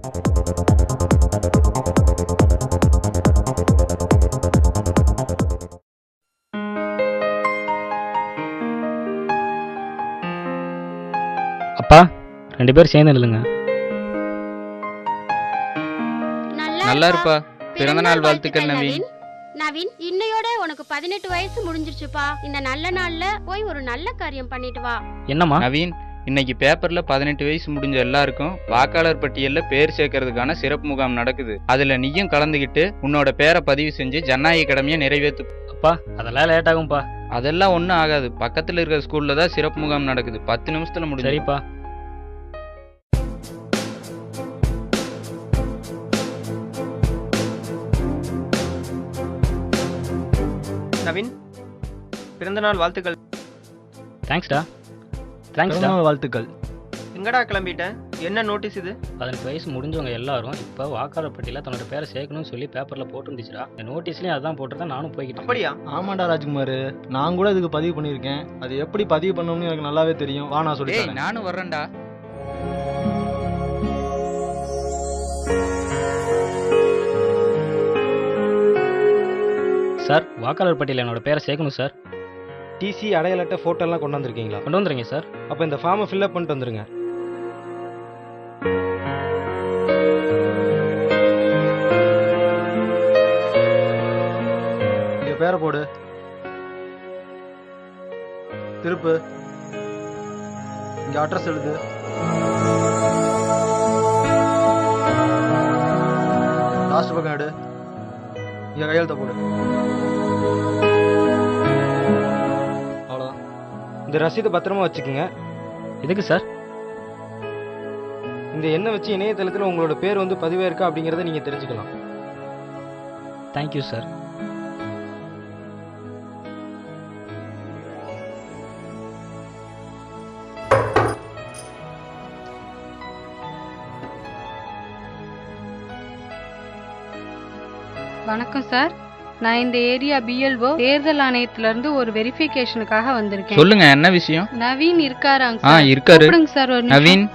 அப்பா, 2 பேரும் சேர்ந்து நில்லுங்க. நல்லா இருப்பா. பிறந்த நாள் வாழ்த்துக்கள் நவீன். நவீன், இன்னையோட உனக்கு 18 வயசு முடிஞ்சிருச்சுப்பா. இந்த நல்ல நாள்ல போய் ஒரு நல்ல காரியம் பண்ணிட்டு வா. என்னம்மா? நவீன், இன்னைக்கு பேப்பர்ல 18 வயசு முடிஞ்ச எல்லாருக்கும் வாக்காளர் பட்டியல்ல பேர் சேர்க்கறதுக்கான சிறப்பு முகாம் நடக்குது. அதுல நீயும் கலந்துகிட்டு உன்னோட பேரை பதிவு செஞ்சு ஜனநாயக கடமையை நிறைவேற்று. அப்பா, அதெல்லாம் லேட் ஆகும்பா. அதெல்லாம் ஒன்றும் ஆகாது. பக்கத்துல இருக்கிற ஸ்கூல்ல தான் சிறப்பு முகாம் நடக்குது. 10 நிமிஷத்துல முடியும். சரிப்பா. நவீன், பிறந்தநாள் வாழ்த்துக்கள். தேங்க்ஸ்டா. வாழ்த்துக்கள். எங்கடா கிளம்பிட்ட? என்ன நோட்டீஸ் இது? 18 வயசு முடிஞ்சவங்க எல்லாரும் இப்போ வாக்காளர் பட்டியலில் தன்னோட பேரை சேர்க்கணும்னு சொல்லி பேப்பரில் போட்டுருந்துச்சுடா. இந்த நோட்டீஸ்லேயும் அதான் போட்டுருந்தா நானும் போய்கிட்டேன். அப்படியா? ஆமாண்டா ராஜ்குமார், நான் கூட இதுக்கு பதிவு பண்ணியிருக்கேன். அது எப்படி பதிவு பண்ணணும்னு எனக்கு நல்லாவே தெரியும். வா, நான் சொல்லி தரேன். நானும் வர்றேன்டா. சார், வாக்காளர் பட்டியலில் என்னோட பேரை சேர்க்கணும் சார். டிசி, அடையாள அட்டை, ஃபோட்டோ எல்லாம் கொண்டு வந்திருக்கீங்களா? கொண்டு வந்துருங்க சார். அப்போ இந்த ஃபார்மை ஃபில்அப் பண்ணிட்டு வந்துருங்க. இங்க பேரை போடு. திருப்பு. இங்க அட்ரஸ் எழுது. லாஸ்ட் பக்கம் எடு. இங்க கையெழுத்த போடு. அவ்வளோதான். இந்த ரசீதை பத்திரமா வச்சுக்கோங்க. எதுக்கு சார்? இந்த எண்ணை வச்சு இணையதளத்தில் உங்களோட பேர் வந்து பதிவாயிருக்கா அப்படிங்கிறத நீங்கள் தெரிஞ்சுக்கலாம். Thank you sir. வணக்கம் சார், நான் இந்த ஏரியா பிஎல்ஓ தேர்தல் ஆணையத்துல இருந்து ஒரு வெரிஃபிகேஷனுக்காக வந்திருக்கேன். சொல்லுங்க, என்ன விஷயம்? நவீன் இருக்காராங்க சார்? இருக்காரு. சார். ஒரு நவீன்.